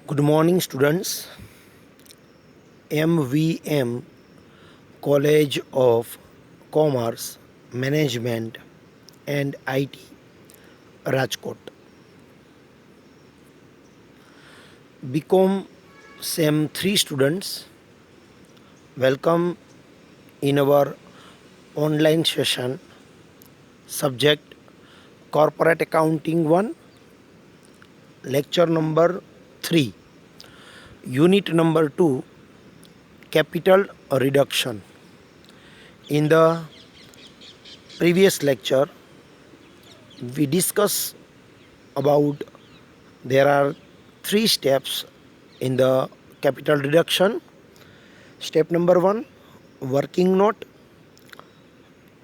Good morning, students. MVM College of Commerce, Management and IT, Rajkot. BCom SEM 3 students, welcome in our online session. Subject Corporate Accounting 1, lecture number 3, unit number 2, capital reduction. In the previous lecture, we discussed about there are 3 steps in the capital reduction. Step number 1, working note.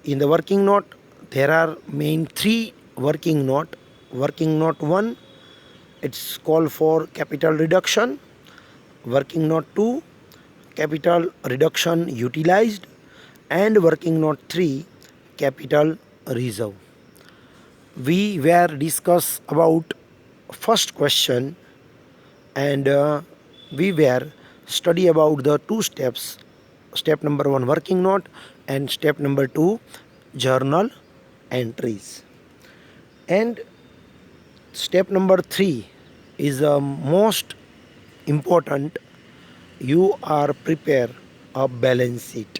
In the working note, there are main 3 working note. Working note 1, it's called for capital reduction. Working note 2, capital reduction utilized. And working note 3, capital reserve. We were discuss about first question, and we were study about the 2 steps. Step number 1, working note, and step number 2, journal entries. And step number 3 is the most important. You are prepare a balance sheet,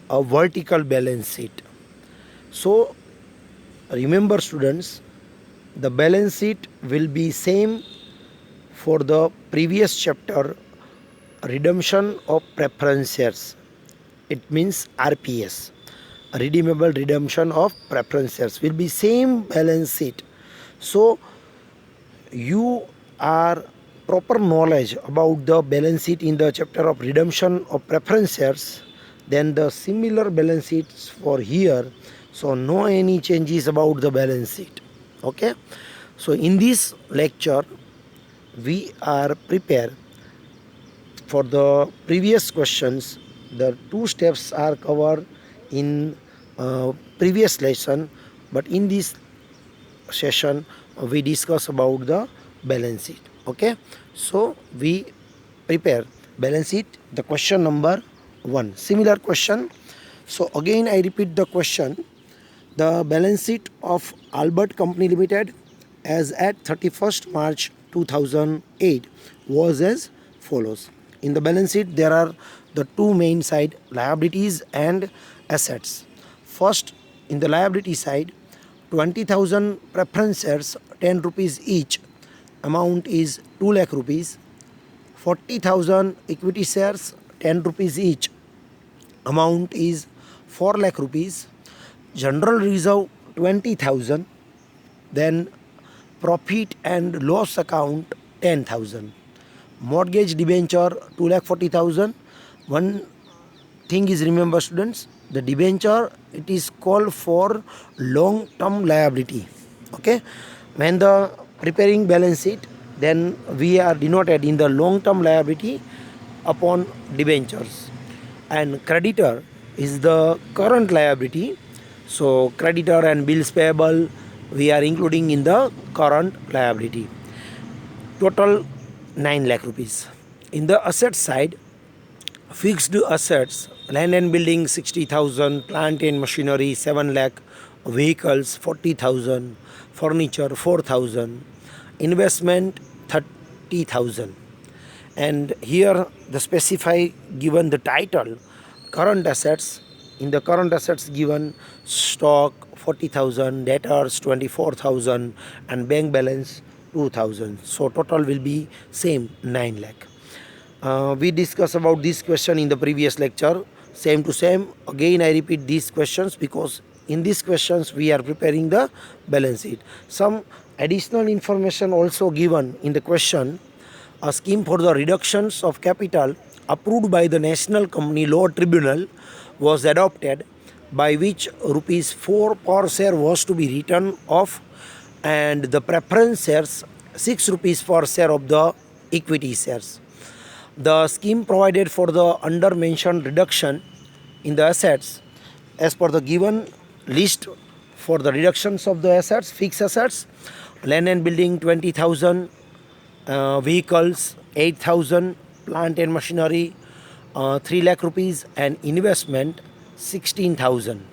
a vertical balance sheet. So remember, students, the balance sheet will be same for the previous chapter, redemption of preference shares. It means RPS, redeemable redemption of preference shares, will be same balance sheet. So you are proper knowledge about the balance sheet in the chapter of redemption of preference shares, then the similar balance sheets for here. So no any changes about the balance sheet. Okay, so in this lecture we are prepared for the previous questions. The 2 steps are covered in previous lesson, but in this session we discuss about the balance sheet. Okay, so we prepare balance sheet, the question number 1, similar question. So again I repeat the question. The balance sheet of Albert Company Limited as at 31st March 2008 was as follows. In the balance sheet there are the 2 main side, liabilities and assets. First, in the liability side, 20,000 preference shares, 10 rupees each, amount is 2 lakh rupees. 40,000 equity shares, 10 rupees each, amount is 4 lakh rupees. General reserve 20,000, then profit and loss account 10,000. Mortgage debenture 2,40,000. One thing is, remember students, the debenture, it is called for long term liability. Okay, when the preparing balance sheet, then we are denoted in the long term liability upon debentures. And creditor is the current liability. So creditor and bills payable we are including in the current liability. Total 9 lakh rupees. In the asset side, fixed assets, land and building 60,000, plant and machinery 7 lakh, vehicles 40,000, furniture 4,000, investment 30,000. And here the specify given the title current assets. In the current assets given stock 40,000, debtors 24,000, and bank balance 2,000. So total will be same 9 lakh. We discussed about this question in the previous lecture, same to same. Again I repeat these questions because in these questions we are preparing the balance sheet. Some additional information also given in the question. A scheme for the reductions of capital approved by the National Company Law Tribunal was adopted, by which rupees 4 per share was to be written off, and the preference shares 6 rupees per share of the equity shares. The scheme provided for the under mentioned reduction in the assets as per the given list. For the reductions of the assets, fixed assets, land and building 20,000, vehicles 8,000, plant and machinery 3 lakh rupees, and investment 16,000.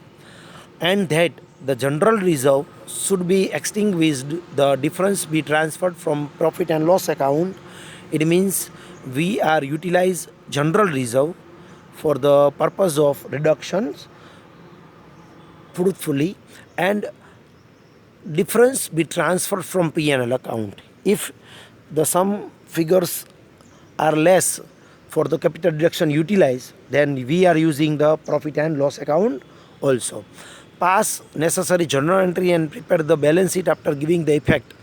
And that the general reserve should be extinguished, the difference be transferred from profit and loss account. It means we are utilize general reserve for the purpose of reductions fruitfully, and difference be transferred from P&L account. If the sum figures are less for the capital deduction utilized, then we are using the profit and loss account also. Pass necessary journal entry and prepare the balance sheet after giving the effect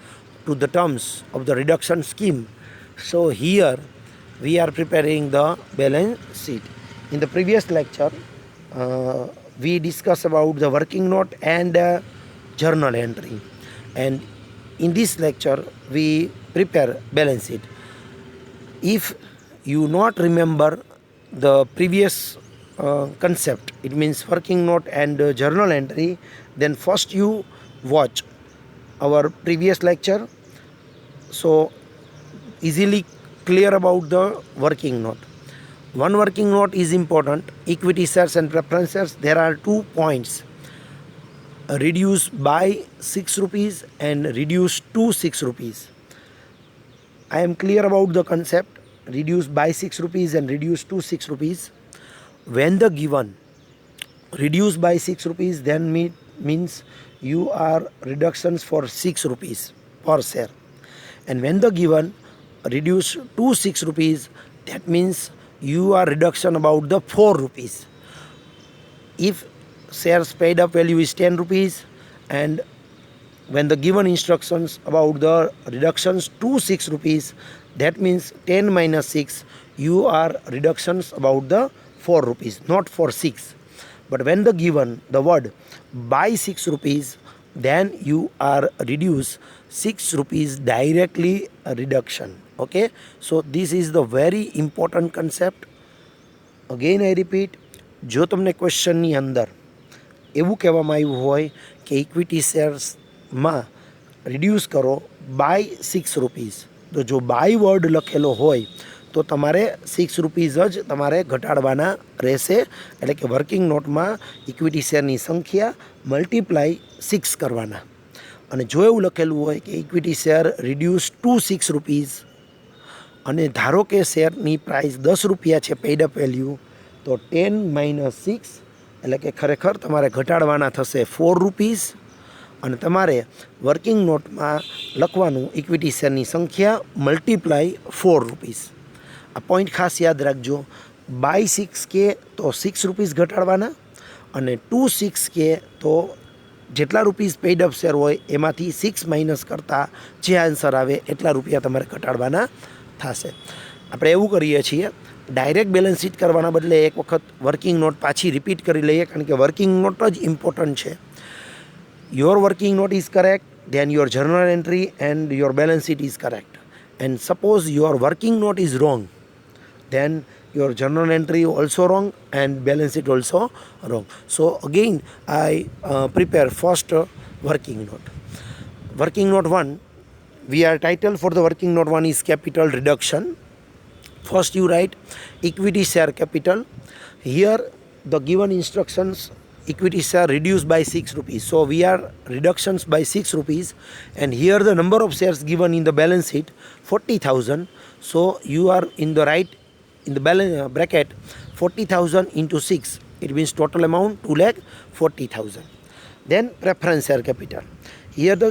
to the terms of the reduction scheme. So here we are preparing the balance sheet. In the previous lecture, we discussed about the working note and journal entry, and in this lecture we prepare balance sheet. If you not remember the previous concept, it means working note and journal entry, then first you watch our previous lecture, so easily clear about the working note. One working note is important: equity shares and preferences. There are 2 points: reduce by 6 rupees and reduce to 6 rupees. I am clear about the concept: reduce by 6 rupees and reduce to 6 rupees. When the given reduce by 6 rupees, then means you are reductions for 6 rupees per share. And when the given reduce to 6 rupees, that means you are reduction about the 4 rupees. If shares paid up value is 10 rupees, and when the given instructions about the reductions to 6 rupees, that means 10 minus 6, you are reductions about the 4 rupees, not for 6. But when the given the word by 6 rupees, then you are reduce 6 rupees directly reduction. Okay, so this is the very important concept. Again I repeat, જો તમને ક્વેશ્ચનની અંદર એવું કહેવામાં આવ્યું હોય કે equity શેર્સમાં reduce કરો by 6 rupees, તો જો બાય વર્ડ લખેલો હોય તો તમારે 6 રૂપીસ જ તમારે ઘટાડવાના રહેશે. એટલે કે વર્કિંગ નોટમાં ઇક્વિટી શેરની સંખ્યા મલ્ટીપ્લાય 6 કરવાના. અને જો એવું લખેલું હોય કે equity share reduce to 6 rupees, અને ધારો કે શેરની પ્રાઇસ 10 રૂપિયા છે પેડ અપ વેલ્યુ, તો 10 માઇનસ 6 એટલે કે ખરેખર તમારે ઘટાડવાના થશે 4 રૂપીસ, અને તમારે વર્કિંગ નોટમાં લખવાનું ઇક્વિટી શેરની સંખ્યા મલ્ટીપ્લાય 4 રૂપીસ. આ પોઈન્ટ ખાસ યાદ રાખજો. બાય 6 કે તો 6 રૂપીસ ઘટાડવાના, અને ટુ 6 કે તો જેટલા રૂપીસ પેડ અપ શેર હોય એમાંથી 6 માઇનસ કરતાં જે આન્સર આવે એટલા રૂપિયા તમારે ઘટાડવાના થશે. આપણે એવું કરીએ છીએ, ડાયરેક્ટ બેલેન્સ શીટ કરવાના બદલે એક વખત વર્કિંગ નોટ પાછી રિપીટ કરી લઈએ, કારણ કે વર્કિંગ નોટ જ ઇમ્પોર્ટન્ટ છે. Your working note is correct, then your journal entry and your balance sheet is correct. And suppose your working note is wrong, then your journal entry also wrong and balance sheet also wrong. So again I prepare first working note. Working note 1, we are title for the working note 1 is capital reduction. First you write equity share capital. Here the given instructions, equity share reduced by 6 rupees, so we are reductions by 6 rupees, and here the number of shares given in the balance sheet 40,000, so you are in the right in the balance bracket 40,000 into 6, it means total amount 2,40,000. Then preference share capital, here the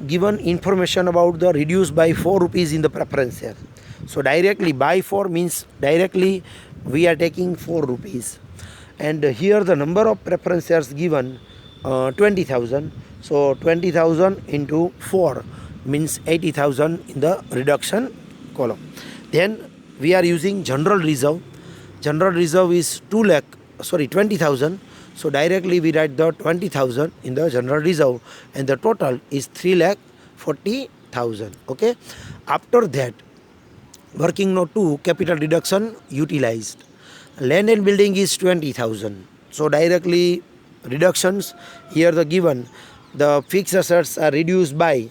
given information about the reduced by 4 rupees in the preference share, so directly by 4 means directly we are taking 4 rupees. And here the number of preference shares given 20,000, so 20,000 into 4 means 80,000 in the reduction column. Then we are using general reserve. General reserve is 20,000, so directly we write the 20,000 in the general reserve, and the total is 3,40,000. Okay, after that working note 2, capital deduction utilized. Land and building is 20,000, so directly reductions, here the given the fixed assets are reduced by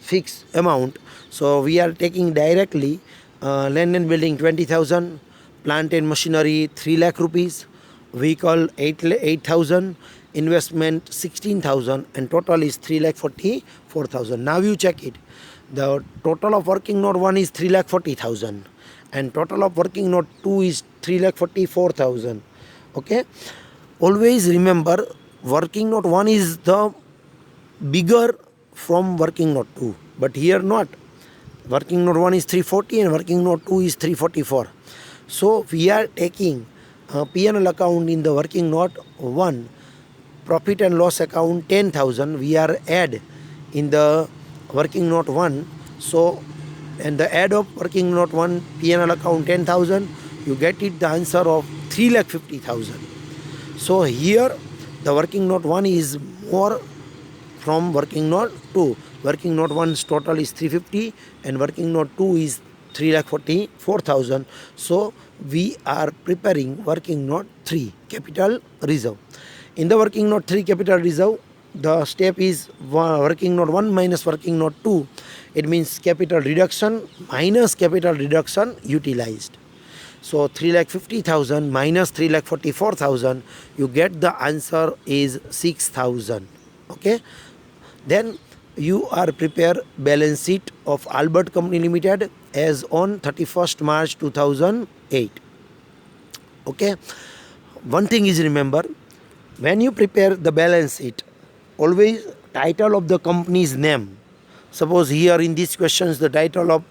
fixed amount, so we are taking directly Land and building 20,000, plant and machinery 3 lakh rupees, vehicle 8,000, investment 16,000, and total is 3 lakh 44,000. Now you check it. The total of working note 1 is 3 lakh 40,000 and total of working note 2 is 3 lakh 44,000. Okay, always remember working note 1 is the bigger from working note 2, but here not. Working note 1 is 340 and working note 2 is 344. So we are taking P&L account in the working note 1, profit and loss account 10,000 we are add in the working note 1. So and the add of working note 1 P&L account 10,000, you get it the answer of 3,50,000. So here the working note 1 is more from working note 2. Working note 1's total is 350 and working note 2 is 3,44,000. So we are preparing working note 3 capital reserve. In the working note 3 capital reserve, the step is working note 1 minus working note 2. It means capital reduction minus capital reduction utilized. So 3,50,000 minus 3,44,000, you get the answer is 6,000. Okay. Then you are prepare balance sheet of Albert Company Limited as on 31st March 2008. Okay. One thing is remember, when you prepare the balance sheet, always title of the company's name. Suppose here in these questions the title of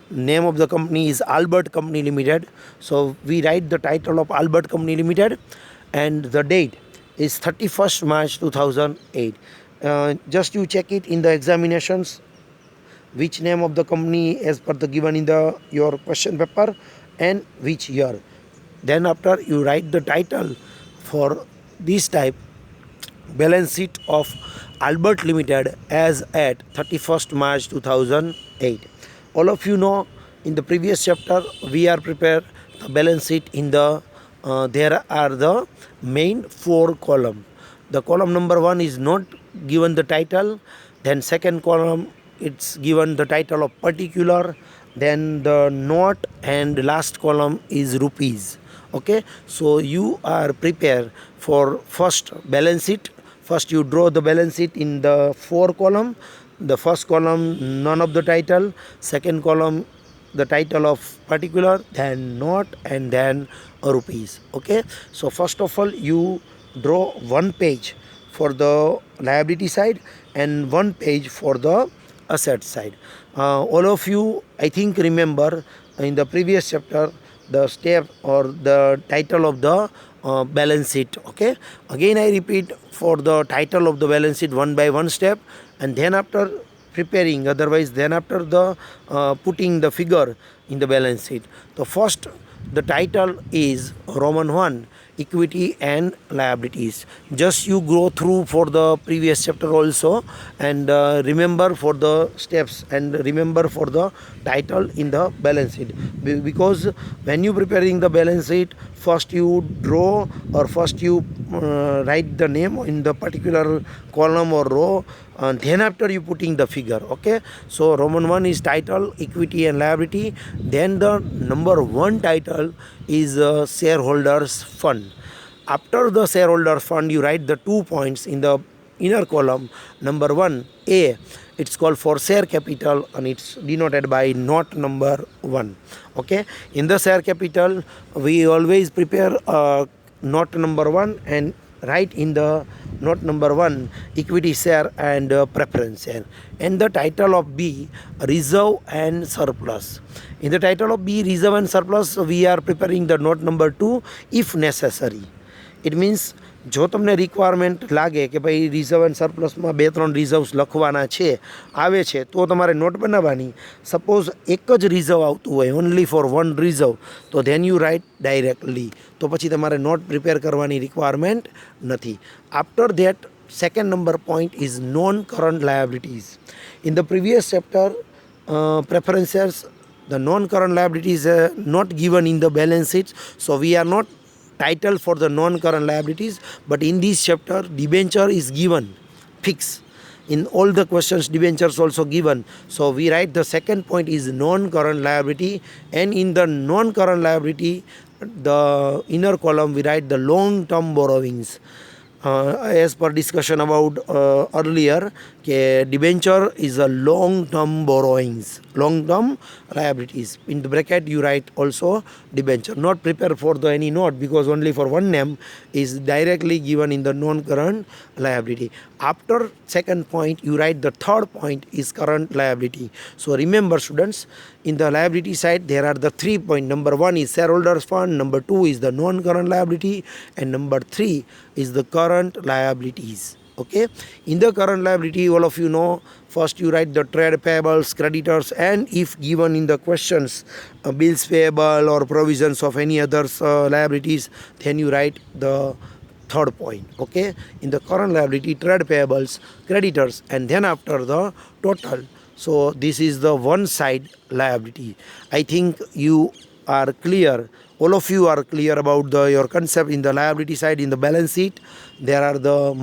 name of the company is Albert Company Limited. So we write the title of Albert Company Limited and the date is 31st March 2008. Just you check it in the examinations which name of the company as per the given in the your question paper and which year. Then after you write the title for this type balance sheet of Albert Limited as at 31st March 2008. All of you know in the previous chapter we are prepared the balance sheet in the there are the main 4 column. The column number 1 is not given the title, then second column it's given the title of particular, then the note, and last column is rupees. Okay, so you are prepared for first balance sheet. First you draw the balance sheet in the 4 column. The first column none of the title, second column the title of particular, then note, and then rupees. Okay, so first of all you draw one page for the liability side and one page for the asset side. All of you I think remember in the previous chapter the step or the title of the balance sheet. Okay, again I repeat for the title of the balance sheet one by one step, and then after preparing, otherwise then after the putting the figure in the balance sheet. The first the title is Roman 1 equity and liabilities. Just you go through for the previous chapter also and remember for the steps and remember for the title in the balance sheet, because when you preparing the balance sheet first you draw or first you write the name in the particular column or row, and then after you putting the figure. Okay, so Roman 1 is title equity and liability, then the number 1 title is shareholders fund. After the shareholders fund you write the 2 points in the inner column. Number 1 A, it's called for share capital and it's denoted by note number 1. Okay, in the share capital we always prepare note number 1 and write in the note number 1 equity share and preference share. And the title of B reserve and surplus. In the title of B reserve and surplus we are preparing the note number 2 if necessary. It means જો તમને requirement લાગે કે ભાઈ reserve and સરપ્લસમાં 2-3 reserves લખવાના છે આવે છે તો તમારે નોટ બનાવવાની. સપોઝ એક જ રિઝર્વ આવતું હોય ઓનલી ફોર વન રિઝર્વ, તો ધેન યુ રાઇટ ડાયરેક્ટલી, તો પછી તમારે નોટ પ્રિપેર કરવાની રિક્વાયરમેન્ટ નથી. After that second number point is non-current liabilities. In the previous chapter preferences, the non-current liabilities are not given in the balance sheet, so we are not title for the non-current liabilities, but in this chapter debenture is given fixed. In all the questions, debentures also given. So we write the second point is non-current liability, and in the non-current liability, the inner column we write the long-term borrowings. As per discussion about earlier, debenture is a long-term borrowings, long-term liabilities. In the bracket you write also debenture. Not prepare for the any note, because only for one name is directly given in the non-current liability. After second point you write the third point is current liability. So remember students, in the liability side there are the 3 points. Number 1 is shareholders fund, number 2 is the non-current liability, and number 3 is the current liabilities. Okay, in the current liability, all of you know, first you write the trade payables, creditors, and if given in the questions bills payable or provisions of any others liabilities, then you write the third point. Okay, in the current liability, trade payables, creditors, and then after the total. So this is the one side liability. I think you are clear, all of you are clear about your concept. In the liability side, in the balance sheet, there are the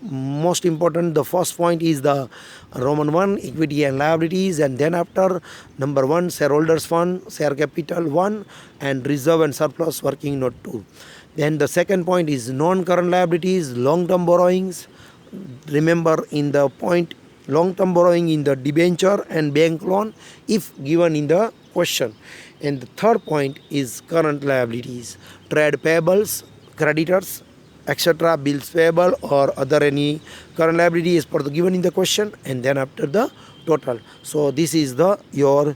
most important. The first point is the Roman 1 equity and liabilities, and then after number 1 shareholders fund, share capital 1, and reserve and surplus working note 2. Then the second point is non-current liabilities, long-term borrowings. Remember in the point long-term borrowing in the debenture and bank loan if given in the question. And the third point is current liabilities, trade payables, creditors, etc., bills payable or other any current liability is for the given in the question, and then after the total. So this is the your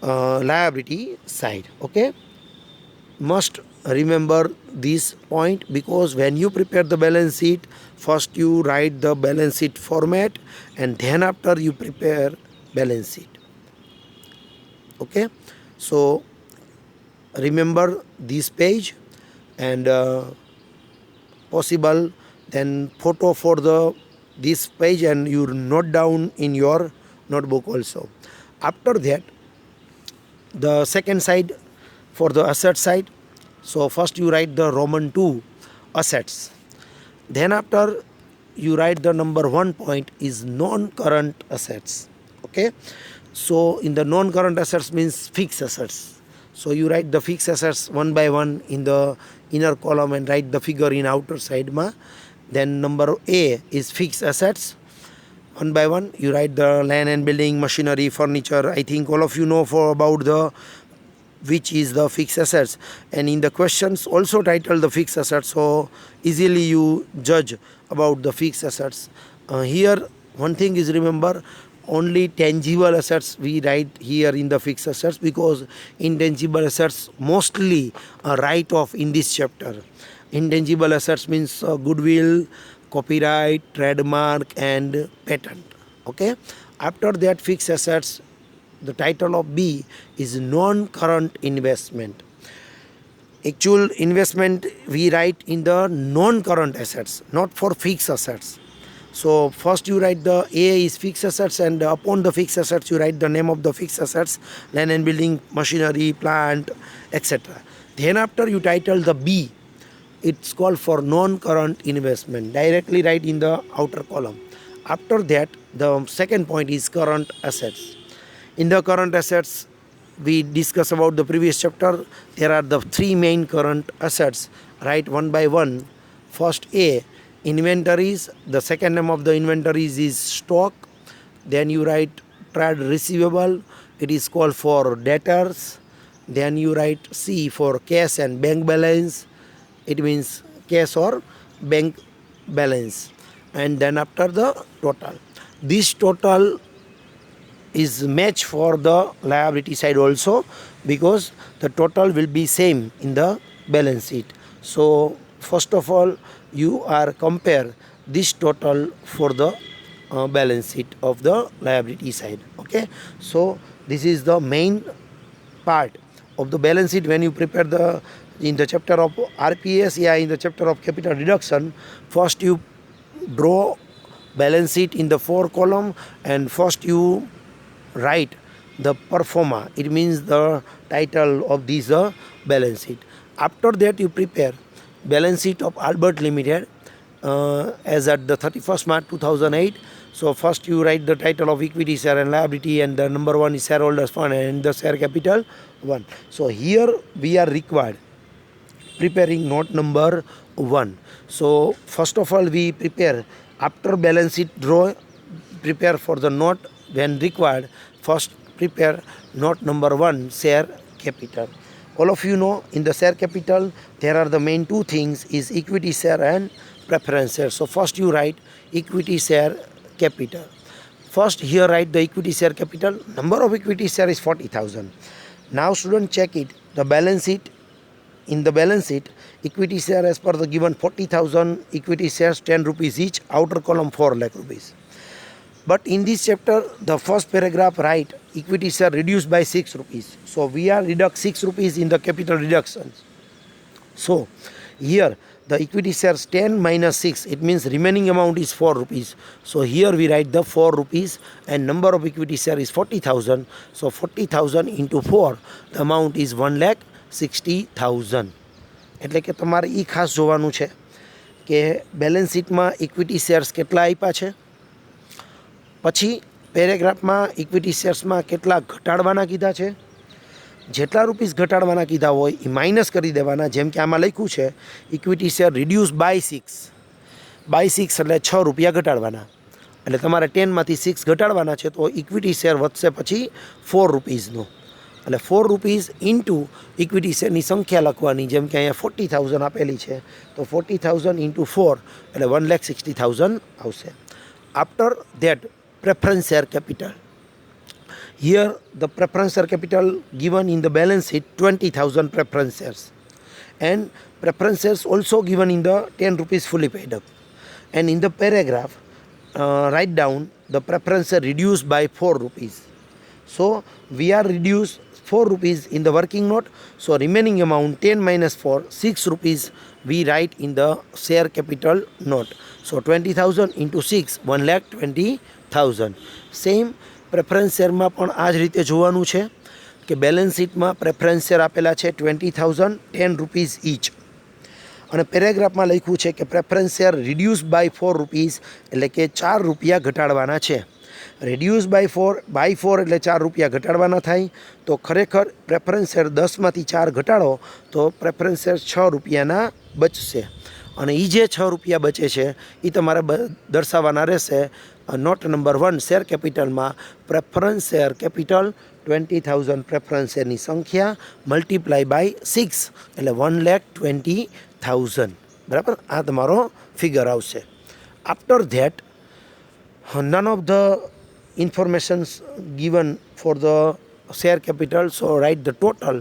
liability side. Okay, must remember this point, because when you prepare the balance sheet, first you write the balance sheet format and then after you prepare balance sheet. Okay, so remember this page, and possible then photo for the this page and you note down in your notebook also. After that, the second side for the asset side. So first you write the Roman 2 assets, then after you write the number 1 point is non-current assets. Okay, so in the non-current assets means fixed assets. So you write the fixed assets one by one in the inner column and write the figure in outer side ma. Then number A is fixed assets. One by one you write the land and building, machinery, furniture. I think all of you know for about the which is the fixed assets, and in the questions also title the fixed assets, so easily you judge about the fixed assets. Here one thing is, remember, only tangible assets we write here in the fixed assets, because intangible assets mostly are write off in this chapter. Intangible assets means goodwill, copyright, trademark, and patent. Okay, after that fixed assets, the title of B is non-current investment. Actual investment we write in the non-current assets, not for fixed assets. So first you write the A is fixed assets, and upon the fixed assets you write the name of the fixed assets, land and building, machinery, plant, etc. Then after you title the B, it's called for non-current investment. Directly write in the outer column. After that, the second point is current assets. In the current assets, we discuss about the previous chapter. There are the 3 main current assets. Write one by one. First A, inventories. The second name of the inventories is stock. Then you write trade receivable. It is called for debtors. Then you write C for cash and bank balance. It means cash or bank balance. And then after the total. This total is match for the liability side also, because the total will be same in the balance sheet. So first of all you are compare this total for the balance sheet of the liability side. Okay, so this is the main part of the balance sheet. When you prepare the in the chapter of RPS, in the chapter of capital reduction, first you draw balance sheet in the 4 column, and first you write the pro forma. It means the title of this balance sheet. After that you prepare balance sheet of Albert Limited as at the 31st March 2008. So first you write the title of equity, share and liability, and the number one is shareholders fund and the share capital 1. So here we are required preparing note number 1. So first of all we prepare after balance sheet draw, prepare for the note when required. First prepare note number 1, share capital. All of you know in the share capital there are the main two things is equity share and preference share. So first you write equity share capital. First here write the equity share capital. Number of equity share is 40,000. Now student check it. The balance sheet, in the balance sheet equity share as per the given 40,000 equity shares 10 rupees each, outer column 4 lakh rupees. But in this chapter the first paragraph write equity share reduced by 6 rupees. So we are deduct 6 rupees in the capital reductions. So here the equity shares 10 minus 6, it means remaining amount is 4 rupees. So here we write the 4 rupees and number of equity share is 40,000. So 40,000 into 4, the amount is 1,60,000. એટલે કે તમારે એ ખાસ જોવાનું છે કે balance શીટમાં equity shares કેટલા આપ્યા છે, પછી પેરેગ્રાફમાં ઇક્વિટી શેર્સમાં કેટલા ઘટાડવાના કીધા છે, જેટલા રૂપીસ ઘટાડવાના કીધા હોય એ માઇનસ કરી દેવાના. જેમ કે આમાં લખ્યું છે ઇક્વિટી શેર રિડ્યુસ બાય 6 એટલે 6 રૂપિયા ઘટાડવાના, એટલે તમારે 10માંથી 6 ઘટાડવાના છે તો ઇક્વિટી શેર વધશે પછી 4 રૂપીસનો. એટલે 4 રૂપીસ ઇન્ટુ ઇક્વિટી શેરની સંખ્યા લખવાની. જેમ કે અહીંયા 40,000 આપેલી છે તો 40,000 ઇન્ટુ 4 એટલે 1,60,000 આવશે. After that preference share capital. Here the preference share capital given in the balance sheet 20,000 preference shares, and preference shares also given in the 10 rupees fully paid up. And in the paragraph write down the preference share reduced by 4 rupees. So we are reduced 4 rupees in the working note. So remaining amount 10 minus 4, 6 rupees we write in the share capital note. So 20,000 into 6, 1,20,000. Same preference શેરમાં પણ આ જ રીતે જોવાનું છે કે balance શીટમાં preference share આપેલા છે 20,000, 10 રૂપીસ ઈચ, અને પેરેગ્રાફમાં લખ્યું છે કે preference share reduce by 4 rupees એટલે કે 4 રૂપિયા ઘટાડવાના છે. રિડ્યુસ બાય 4 એટલે 4 રૂપિયા ઘટાડવાના થાય. તો ખરેખર પ્રેફરન્સ શેર 10માંથી 4 ઘટાડો તો પ્રેફરન્સ શેર 6 રૂપિયાના બચશે, અને એ જે 6 રૂપિયા બચે છે એ તમારે દર્શાવવાના રહેશે નોટ નંબર 1 શેર કેપિટલમાં. પ્રેફરન્સ શેર કેપિટલ 20,000 પ્રેફરન્સ શેરની સંખ્યા મલ્ટીપ્લાય બાય 6 એટલે 1,20,000. બરાબર, આ તમારો ફિગર આવશે. After that none of the informations given for the share capital, so write the total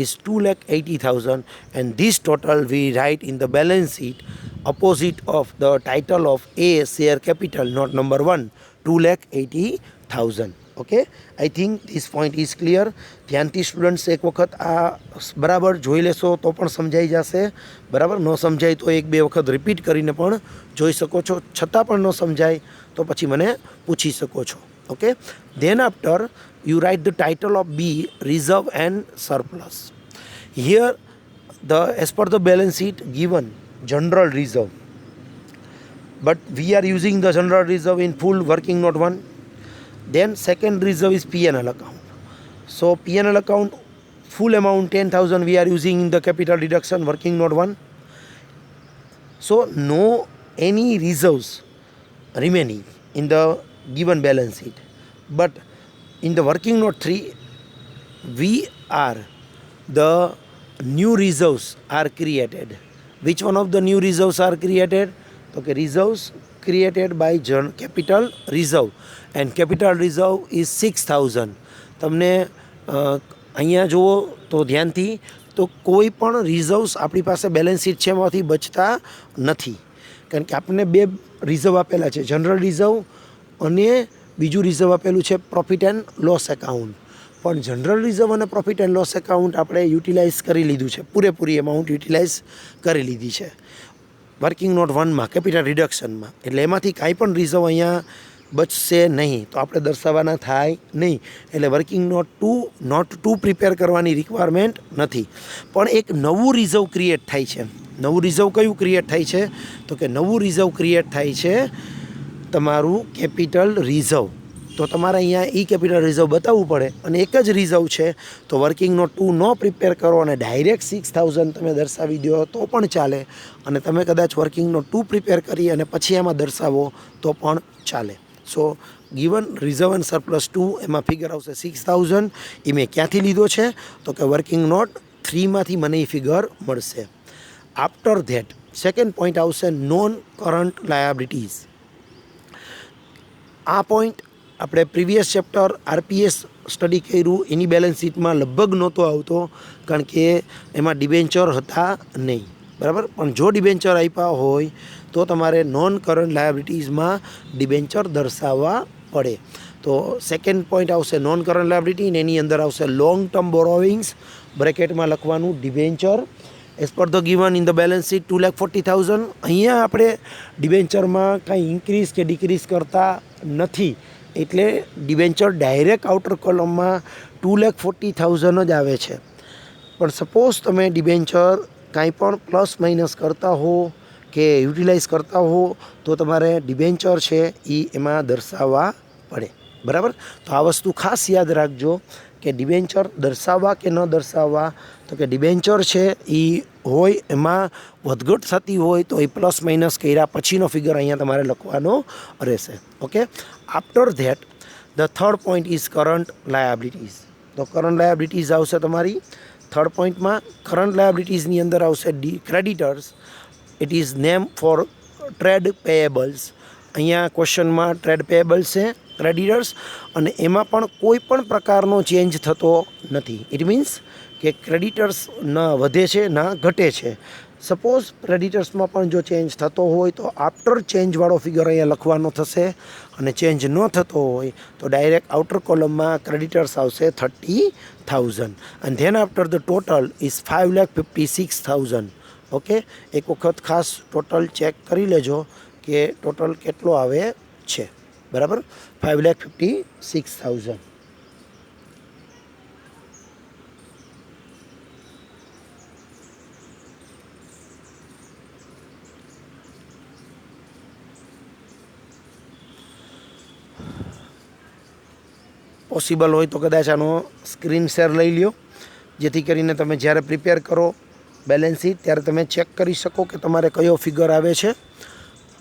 is 2,80,000, and this total we write in the balance sheet opposite of the title of A share capital note number 1, 2,80,000. Okay, I think this point is clear. ધ્યાનથી students એક વખત આ બરાબર જોઈ લેશો તો પણ સમજાઈ જશે. બરાબર, ન સમજાય તો 1-2 વખત રિપીટ કરીને પણ જોઈ શકો છો. છતાં પણ ન સમજાય તો પછી મને પૂછી શકો છો. Okay, then after you write the title of B, reserve and surplus. Here the as per the balance sheet given general reserve, but we are using the general reserve in full working note 1. Then second reserve is P&L account. So P&L account full amount 10,000 we are using in the capital deduction working note 1. So no any reserves remaining in the given balance sheet, but in the working note 3 we are the new reserves are created. Which one of the new reserves are created? Okay, reserves created by capital reserve, and capital reserve is 6,000. તમને અહીંયા જુઓ તો ધ્યાનથી, તો કોઈ પણ reserves આપણી પાસે બેલેન્સ શીટ છે એમાંથી બચતા નથી, કારણ કે આપણને 2 રિઝર્વ આપેલા છે, જનરલ રિઝર્વ અને બીજું રિઝર્વ આપેલું છે પ્રોફિટ એન્ડ લોસ એકાઉન્ટ. પણ જનરલ રિઝર્વ અને પ્રોફિટ એન્ડ લોસ એકાઉન્ટ આપણે યુટિલાઇઝ કરી લીધું છે, પૂરેપૂરી એમાઉન્ટ યુટિલાઇઝ કરી લીધી છે વર્કિંગ નોટ 1માં કેપિટલ રિડક્શનમાં. એટલે એમાંથી કાંઈ પણ રિઝર્વ અહીંયા બચશે નહીં, તો આપણે દર્શાવવાના થાય નહીં. એટલે વર્કિંગ નોટ 2 પ્રિપેર કરવાની રિક્વાયરમેન્ટ નથી. પણ એક નવું રિઝર્વ ક્રિએટ થાય છે. નવું રિઝર્વ કયું ક્રિએટ થાય છે? તો કે નવું રિઝર્વ ક્રિએટ થાય છે તમારું કેપિટલ રિઝર્વ. તો તમારે અહીંયા ઈ કેપિટલ રિઝર્વ બતાવવું પડે અને એક જ રિઝર્વ છે. તો વર્કિંગ નોટ 2 ન પ્રિપેર કરો અને ડાયરેક્ટ 6000 તમે દર્શાવી દો તો પણ ચાલે, અને તમે કદાચ વર્કિંગ નોટ 2 પ્રિપેર કરી અને પછી એમાં દર્શાવો તો પણ ચાલે. સો ગિવન રિઝર્વ એન્ડ સરપ્લસ 2 એમાં ફિગર આવશે 6000. એ મેં ક્યાંથી લીધો છે તો કે વર્કિંગ નોટ 3માંથી મને એ ફિગર મળશે. આફ્ટર ધેટ સેકન્ડ પોઈન્ટ આવશે નોન કરંટ લાયાબિલિટીઝ. આ પોઈન્ટ આપણે પ્રીવિયસ ચેપ્ટર આરપીએસ સ્ટડી કર્યું એની બેલેન્સ શીટમાં લગભગ નહોતો આવતો, કારણ કે એમાં ડિબેન્ચર હતા નહીં, બરાબર. પણ જો ડિબેન્ચર આપ્યા હોય તો તમારે નોન કરંટ લાયાબિલિટીઝમાં ડિબેન્ચર દર્શાવવા પડે. તો સેકન્ડ પોઈન્ટ આવશે નોન કરંટ લાયાબિલિટી ને એની અંદર આવશે લોંગ ટર્મ બોરોવિંગ્સ, બ્રેકેટમાં લખવાનું debenture as per the given in the balance sheet 2,40,000. અહીંયા આપણે ડિબેન્ચરમાં કાંઈ ઇન્ક્રીઝ કે ડિક્રીઝ કરતા નથી, એટલે ડિબેન્ચર ડાયરેક્ટ આઉટર કોલમમાં 2,40,000 જ આવે છે. પણ સપોઝ તમે ડિબેન્ચર કાંઈ પણ પ્લસ માઇનસ કરતા હો કે યુટિલાઇઝ કરતા હો તો તમારે ડિબેન્ચર છે એ એમાં દર્શાવવા પડે, બરાબર. તો આ વસ્તુ ખાસ યાદ રાખજો કે ડિબેન્ચર દર્શાવવા કે ન દર્શાવવા. તો કે ડિબેન્ચર છે એ હોય એમાં વધઘટ થતી હોય તો એ પ્લસ માઇનસ કર્યા પછીનો ફિગર અહીંયા તમારે લખવાનો રહેશે. Okay. After that the third point is current liabilities. તો કરંટ લાયાબિલિટીઝ આવશે તમારી થર્ડ પોઈન્ટમાં. કરંટ લાયાબિલિટીઝની અંદર આવશે creditors. It is name for trade payables. અહીંયા ક્વેશ્ચનમાં ટ્રેડ પેયેબલ્સ છે, ક્રેડિટર્સ, અને એમાં પણ કોઈ પણ પ્રકારનો ચેન્જ થતો નથી. ઇટ મીન્સ કે ક્રેડિટર્સ ના વધે છે ના ઘટે છે. સપોઝ ક્રેડિટર્સમાં પણ જો ચેન્જ થતો હોય તો આફ્ટર ચેન્જવાળો ફિગર અહીંયા લખવાનો થશે, અને ચેન્જ ન થતો હોય તો ડાયરેક્ટ આઉટર કોલમમાં ક્રેડિટર્સ આવશે 30,000. અને than after the total is 5,56,000. Okay. એક વખત ખાસ ટોટલ ચેક કરી લેજો કે ટોટલ કેટલો આવે છે, બરાબર. 5,56,000. પોસિબલ હોય તો કદાચ આનો સ્ક્રીન શેર લઈ લ્યો, જેથી કરીને તમે જ્યારે પ્રિપેર કરો બેલેન્સ શીટ ત્યારે તમે ચેક કરી શકો કે તમારે કયો ફિગર આવે છે,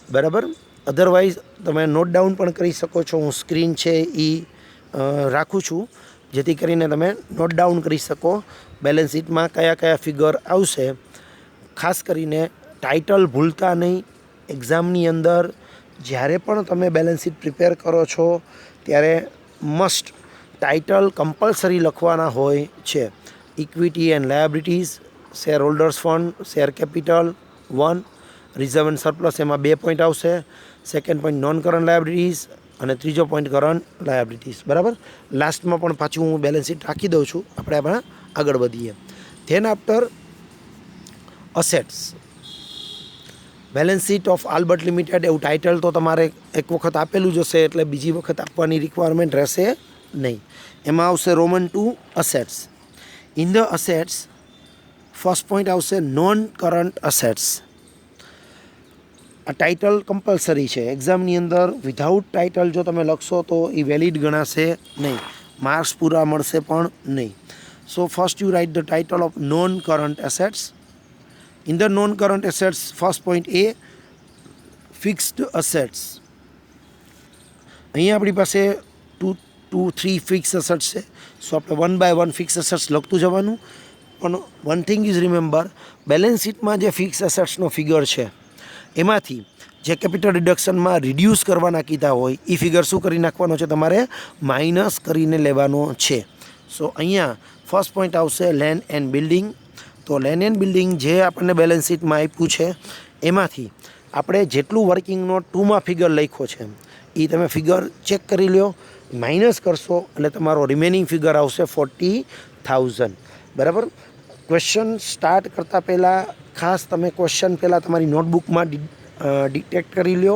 બરાબર. અધરવાઇઝ તમે નોટ ડાઉન પણ કરી શકો છો. હું સ્ક્રીન છે એ રાખું છું જેથી કરીને તમે નોટ ડાઉન કરી શકો બેલેન્સ શીટમાં કયા કયા ફિગર આવશે. ખાસ કરીને ટાઇટલ ભૂલતા નહીં. એક્ઝામની અંદર જ્યારે પણ તમે બેલેન્સ શીટ પ્રિપેર કરો છો ત્યારે મસ્ટ ટાઇટલ કમ્પલસરી લખવાના હોય છે. Equity and liabilities, shareholders fund, share capital 1, reserve and surplus એમાં 2 પોઈન્ટ આવશે. Second point non current liabilities અને ત્રીજો પોઈન્ટ કરંટ લાયાબિલિટીઝ, બરાબર. લાસ્ટમાં પણ પાછું હું બેલેન્સ શીટ રાખી દઉં છું. આપણે આગળ વધીએ. Than after assets, balance sheet of Albert limited એવું ટાઇટલ તો તમારે એક વખત આપેલું જ હશે, એટલે બીજી વખત આપવાની રિક્વાયરમેન્ટ રહેશે નહીં. એમાં આવશે Roman 2 assets. In the assets first point આવશે નોન કરંટ અસેટ્સ. આ ટાઇટલ કમ્પલસરી છે. એક્ઝામની અંદર વિધાઉટ ટાઇટલ જો તમે લખશો તો એ વેલિડ ગણાશે નહીં, માર્ક્સ પૂરા મળશે પણ નહીં. So first you write the title of non current assets. In the non current assets first point A fixed assets. અહીંયા આપણી પાસે 2-3 ફિક્સ અસેટ્સ છે. સો આપણે 1 બાય 1 ફિક્સ અસેટ્સ લખતું જવાનું. પણ one thing is remember, balance શીટમાં જે ફિક્સ અસેટ્સનો ફિગર છે એમાંથી જે કેપિટલ રિડક્શનમાં રિડ્યુસ કરવાના કીધા હોય એ ફિગર શું કરી નાખવાનો છે, તમારે માઇનસ કરીને લેવાનો છે. સો અહીંયા ફર્સ્ટ પોઈન્ટ આવશે લેન્ડ એન્ડ બિલ્ડિંગ. તો લેન્ડ એન્ડ બિલ્ડિંગ જે આપણને બેલેન્સ શીટમાં આપ્યું છે એમાંથી આપણે જેટલું વર્કિંગ નોટ 2માં ફિગર લખ્યો છે એ તમે ફિગર ચેક કરી લો, માઇનસ કરશો એટલે તમારો રિમેનિંગ ફિગર આવશે 40,000, બરાબર. ક્વેશ્ચન સ્ટાર્ટ કરતાં પહેલાં ખાસ તમે ક્વેશ્ચન પહેલાં તમારી નોટબુકમાં ડિટેક્ટ કરી લો,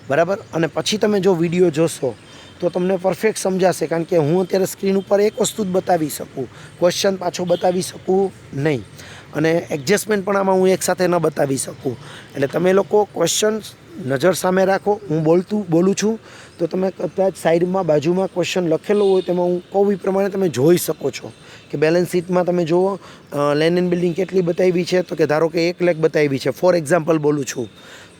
બરાબર. અને પછી તમે જો વિડીયો જોશો તો તમને પરફેક્ટ સમજાશે, કારણ કે હું અત્યારે સ્ક્રીન ઉપર એક વસ્તુ જ બતાવી શકું, ક્વેશ્ચન પાછો બતાવી શકું નહીં, અને એડજસ્ટમેન્ટ પણ આમાં હું એકસાથે ન બતાવી શકું. એટલે તમે લોકો ક્વેશ્ચન્સ નજર સામે રાખો. હું બોલું છું તો તમે કદાચ સાઈડમાં બાજુમાં ક્વેશ્ચન લખેલો હોય તેમાં હું કહું એ પ્રમાણે તમે જોઈ શકો છો કે બેલેન્સ શીટમાં તમે જુઓ લેન્ડ એન્ડ બિલ્ડિંગ કેટલી બતાવી છે, તો કે ધારો કે 1 લાખ બતાવી છે. ફોર એક્ઝામ્પલ બોલું છું,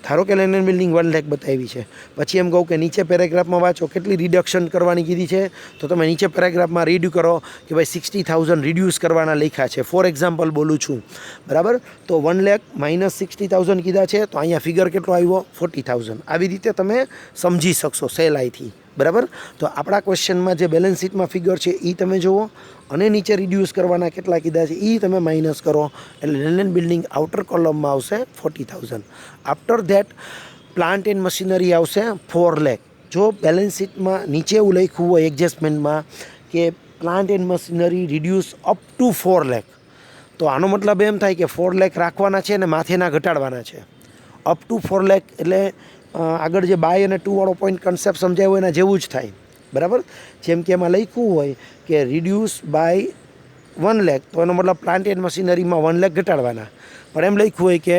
ધારો કે લેન્ડ એન્ડ બિલ્ડિંગ 1 લાખ બતાવી છે. પછી એમ કહું કે નીચે પેરેગ્રાફમાં વાંચો કેટલી રિડક્શન કરવાની કીધી છે, તો તમે નીચે પેરેગ્રાફમાં રીડ કરો કે ભાઈ 60,000 રિડ્યુસ કરવાના લખ્યા છે. ફોર એક્ઝામ્પલ બોલું છું, બરાબર. તો 1 લાખ માઇનસ 60,000 કીધા છે, તો અહીંયા ફિગર કેટલો આવ્યો 40,000. આવી રીતે તમે સમજી શકશો સહેલાઈથી, બરાબર. તો આપણા ક્વેશ્ચનમાં જે બેલેન્સ શીટમાં ફિગર છે એ તમે જુઓ, અને નીચે રિડ્યુસ કરવાના કેટલા કીધા છે એ તમે માઇનસ કરો, એટલે લેન્ડ એન્ડ બિલ્ડિંગ આઉટર કોલમમાં આવશે 40,000. After that plant and machinery આવશે 4 લાખ. જો બેલેન્સ શીટમાં નીચે એવું લખ્યું હોય એડજસ્ટમેન્ટમાં કે plant and machinery reduce up to 4 lakh, તો આનો મતલબ એમ થાય કે 4 લાખ રાખવાના છે અને માથેના ઘટાડવાના છે. અપ ટુ 4 લાખ એટલે આગળ જે બાય અને ટુ વાળો પોઈન્ટ કન્સેપ્ટ સમજાયો એના જેવું જ થાય, બરાબર. જેમ કે એમાં લખ્યું હોય કે રિડ્યુસ બાય 1 લાખ, તો એનો મતલબ પ્લાન્ટ એન્ડ મશીનરીમાં 1 લાખ ઘટાડવાના. પણ એમ લખ્યું હોય કે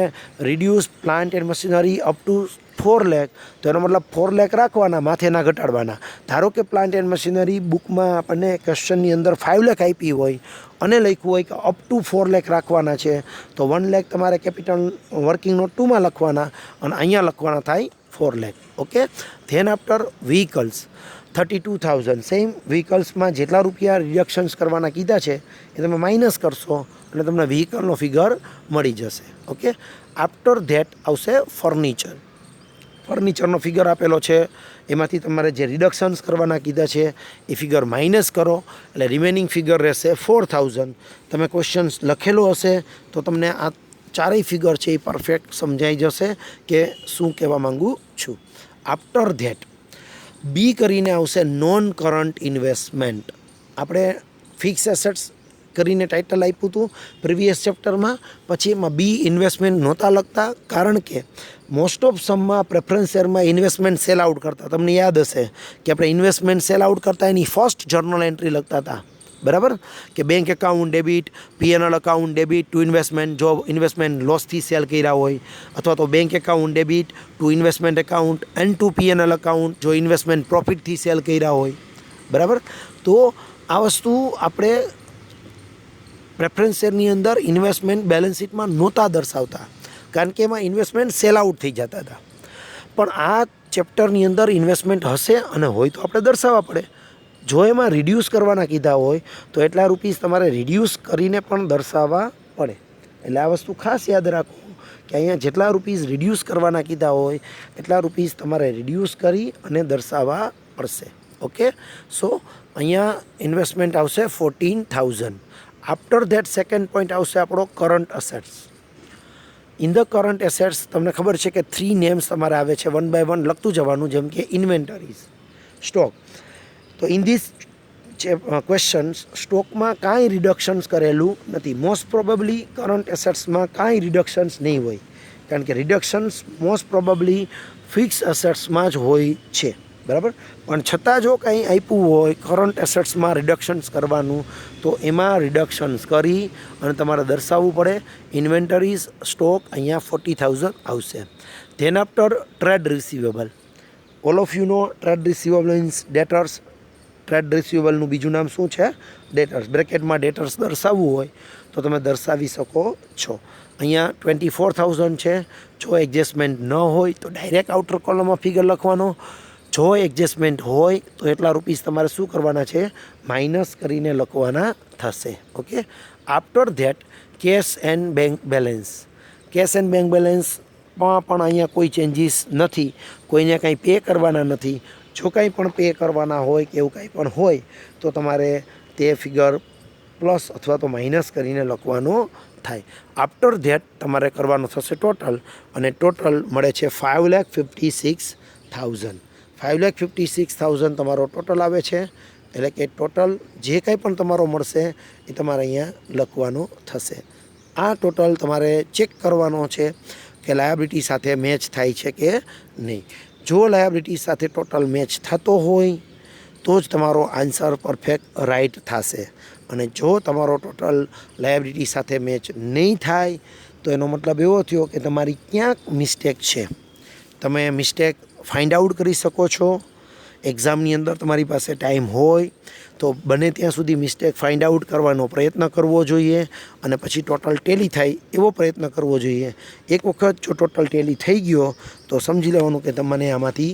reduce plant and machinery up to 4 lakh, તો એનો મતલબ 4 લાખ રાખવાના, માથેના ઘટાડવાના. ધારો કે પ્લાન્ટ એન્ડ મશીનરી બુકમાં આપણને ક્વેશ્ચનની અંદર 5 લાખ આપી હોય અને લખ્યું હોય કે અપ ટુ 4 લાખ રાખવાના છે, તો 1 લાખ તમારે કેપિટલ વર્કિંગ નોટ 2માં લખવાના અને અહીંયા લખવાના થાય 4 lakh. Okay. Then after vehicles 32,000. Same વ્હીકલ્સમાં જેટલા રૂપિયા રિડક્શન્સ કરવાના કીધા છે એ તમે માઇનસ કરશો એટલે તમને વ્હીકલનો ફિગર મળી જશે. ઓકે. આફ્ટર ધેટ આવશે ફર્નિચર. ફર્નિચરનો ફિગર આપેલો છે, એમાંથી તમારે જે રિડક્શન્સ કરવાના કીધા છે એ ફિગર માઇનસ કરો એટલે રિમેનિંગ ફિગર રહેશે 4,000. તમે ક્વેશ્ચન્સ લખેલો હશે તો તમને આ ચારેય ફિગર છે એ પરફેક્ટ સમજાઈ જશે કે શું કહેવા માગું છું. આફ્ટર ધેટ બી કરીને આવશે નોન કરંટ ઇન્વેસ્ટમેન્ટ. આપણે ફિક્સ એસેટ્સ કરીને ટાઇટલ આપ્યું હતું પ્રીવિયસ ચેપ્ટરમાં, પછી એમાં બી ઇન્વેસ્ટમેન્ટ નહોતા લખતા, કારણ કે મોસ્ટ ઓફ સમમાં પ્રેફરન્સ શેરમાં ઇન્વેસ્ટમેન્ટ સેલ આઉટ કરતા. તમને યાદ હશે કે આપણે ઇન્વેસ્ટમેન્ટ સેલ આઉટ કરતા એની ફર્સ્ટ જર્નલ એન્ટ્રી લખતા હતા, બરાબર. કે bank account debit, PNL account debit to investment, જો ઇન્વેસ્ટમેન્ટ લોસથી સેલ કર્યા હોય, અથવા તો bank account debit to investment account and to PNL account જો ઇન્વેસ્ટમેન્ટ પ્રોફિટથી સેલ કર્યા હોય, બરાબર. તો આ વસ્તુ આપણે પ્રેફરન્સ શેરની અંદર ઇન્વેસ્ટમેન્ટ બેલેન્સ શીટમાં નહોતા દર્શાવતા, કારણ કે એમાં ઇન્વેસ્ટમેન્ટ સેલ આઉટ થઈ જતા હતા. પણ આ ચેપ્ટરની અંદર ઇન્વેસ્ટમેન્ટ હશે અને હોય તો આપણે દર્શાવવા પડે. જો એમાં રિડ્યુસ કરવાના કીધા હોય તો એટલા રૂપીસ તમારે રિડ્યુસ કરીને પણ દર્શાવવા પડે. એટલે આ વસ્તુ ખાસ યાદ રાખો કે અહીંયા જેટલા રૂપીસ રિડ્યુસ કરવાના કીધા હોય એટલા રૂપીસ તમારે રિડ્યુસ કરી અને દર્શાવવા પડશે. ઓકે. સો અહીંયા ઇન્વેસ્ટમેન્ટ આવશે 14,000. આફ્ટર ધેટ સેકન્ડ પોઈન્ટ આવશે આપણો current assets. In the current assets તમને ખબર છે કે 3 નેમ્સ તમારે આવે છે, 1 બાય 1 લખતું જવાનું, જેમ કે ઇન્વેન્ટરીઝ, સ્ટોક. તો ઇન ધીસ ક્વેશ્ચન્સ સ્ટોકમાં કાંઈ રિડક્શન્સ કરેલું નથી. મોસ્ટ પ્રોબેબલી કરંટ એસેટ્સમાં કાંઈ રિડક્શન્સ નહીં હોય, કારણ કે રિડક્શન્સ મોસ્ટ પ્રોબેબલી ફિક્સ એસેટ્સમાં જ હોય છે, બરાબર. પણ છતાં જો કંઈ આપ્યું હોય કરંટ એસેટ્સમાં રિડક્શન્સ કરવાનું, તો એમાં રિડક્શન્સ કરી અને તમારે દર્શાવવું પડે. ઇન્વેન્ટરીઝ, સ્ટોક અહીંયા 40,000 આવશે. Then after trade receivable. All of you know trade receivable means debtors. Trade રિસીવેબલનું બીજું નામ શું છે? ડેટર્સ. બ્રેકેટમાં ડેટર્સ દર્શાવવું હોય તો તમે દર્શાવી શકો છો. અહીંયા 24,000 છે. જો એડજસ્ટમેન્ટ ન હોય તો ડાયરેક્ટ આઉટર કોલમમાં ફિગર લખવાનો. જો એડજસ્ટમેન્ટ હોય તો એટલા રૂપીસ તમારે શું કરવાના છે? માઇનસ કરીને લખવાના થશે. Okay. After that cash and bank balance. Cash and bank બેલેન્સમાં પણ અહીંયા કોઈ ચેન્જીસ નથી, કોઈને કાંઈ પે કરવાના નથી. જો કાંઈ પણ પે કરવાના હોય કે એવું કાંઈ પણ હોય તો તમારે તે ફિગર પ્લસ અથવા તો માઇનસ કરીને લખવાનો થાય. આફ્ટર ધેટ તમારે કરવાનું થશે ટોટલ, અને ટોટલ મળે છે 5,56,000. 5,56,000 તમારો ટોટલ આવે છે. એટલે કે ટોટલ જે કંઈ પણ તમારો મળશે એ તમારે અહીંયા લખવાનું થશે. આ ટોટલ તમારે ચેક કરવાનો છે કે લાયબિલિટી સાથે મેચ થાય છે કે નહીં. જો લાયબિલિટી સાથે ટોટલ મેચ થતો હોય તો જ તમારો આન્સર પરફેક્ટ રાઈટ થશે. અને જો તમારો ટોટલ લાયબિલિટી સાથે મેચ નહીં થાય તો એનો મતલબ એવો થયો કે તમારી ક્યાંક મિસ્ટેક છે. તમે મિસ્ટેક ફાઇન્ડ આઉટ કરી શકો છો. એક્ઝામની અંદર તમારી પાસે ટાઈમ હોય તો બને ત્યાં સુધી મિસ્ટેક ફાઇન્ડ આઉટ કરવાનો પ્રયત્ન કરવો જોઈએ અને પછી ટોટલ ટેલી થાય એવો પ્રયત્ન કરવો જોઈએ. એક વખત જો ટોટલ ટેલી થઈ ગયો તો સમજી લેવાનું કે તમને આમાંથી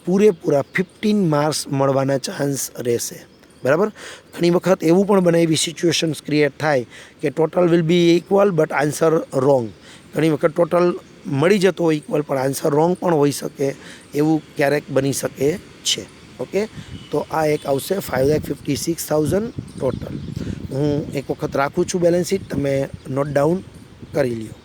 પૂરેપૂરા 15 માર્ક્સ મળવાના ચાન્સ રહેશે. બરાબર. ઘણી વખત એવું પણ બને, એવી સિચ્યુએશન્સ ક્રિએટ થાય કે total will be equal but answer wrong. ઘણી વખત ટોટલ મળી જતો હોય ઇક્વલ પણ આન્સર રોંગ પણ હોઈ શકે, એવું ક્યારેક બની શકે છે. ઓકે, તો આ એક આવશે 5,56,000 ટોટલ. હું એક વખત રાખું છું બેલેન્સ શીટ, તમે નોટ ડાઉન કરી લ્યો.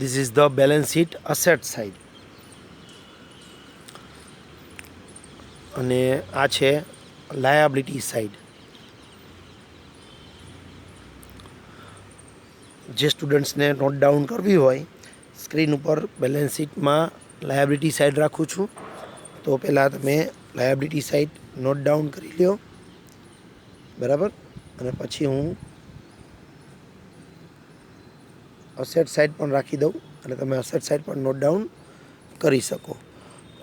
This is the balance sheet asset side. અને આ છે લાયબિલિટી સાઈડ. જે સ્ટુડન્ટ્સને નોટ ડાઉન કરવી હોય, સ્ક્રીન ઉપર બેલેન્સ શીટમાં લાયબિલિટી સાઈડ રાખું છું. તો પહેલાં તમે લાયબિલિટી સાઈડ નોટ ડાઉન કરી લ્યો. બરાબર. અને પછી હું અસેટ સાઈડ પણ રાખી દઉં અને તમે અસેટ સાઈડ પણ નોટ ડાઉન કરી શકો.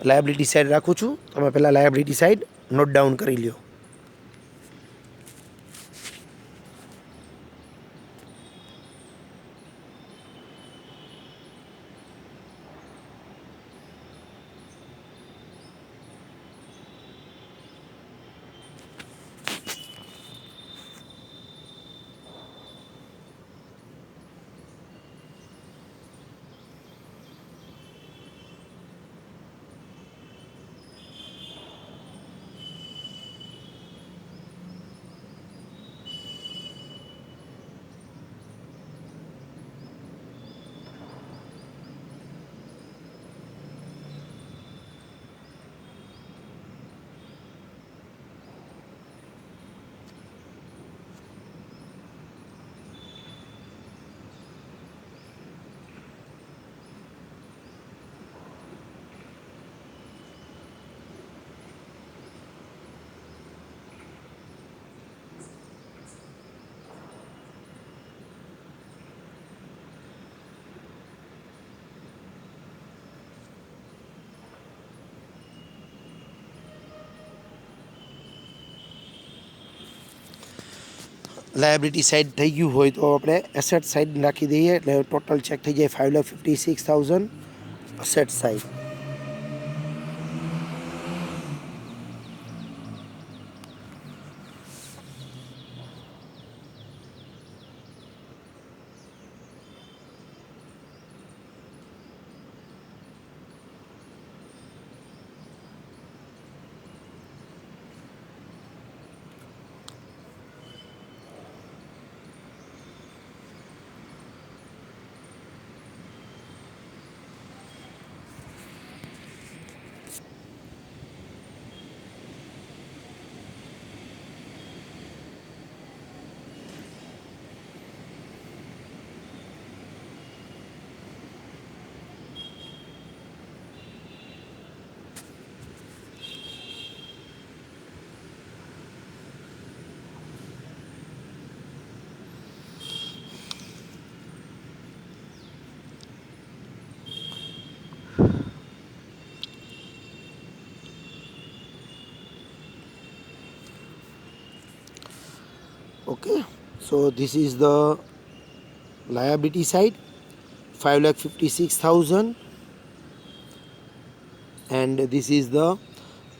લાયબિલિટી સાઈડ રાખું છું, તમે પહેલાં લાયબિલિટી સાઈડ નોટ ડાઉન કરી લ્યો. લાયબિલિટી સાઈડ થઈ ગયું હોય તો આપણે એસેટ સાઈડ રાખી દઈએ, એટલે ટોટલ ચેક થઈ જાય 5,56,000 asset side. Okay, so this is the liability side, 5,56,000, and this is the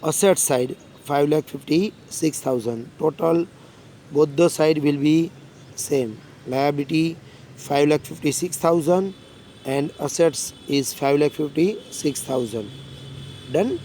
asset side, 5,56,000. Total both the side will be same. Liability 5,56,000 and assets is 5,56,000. Done.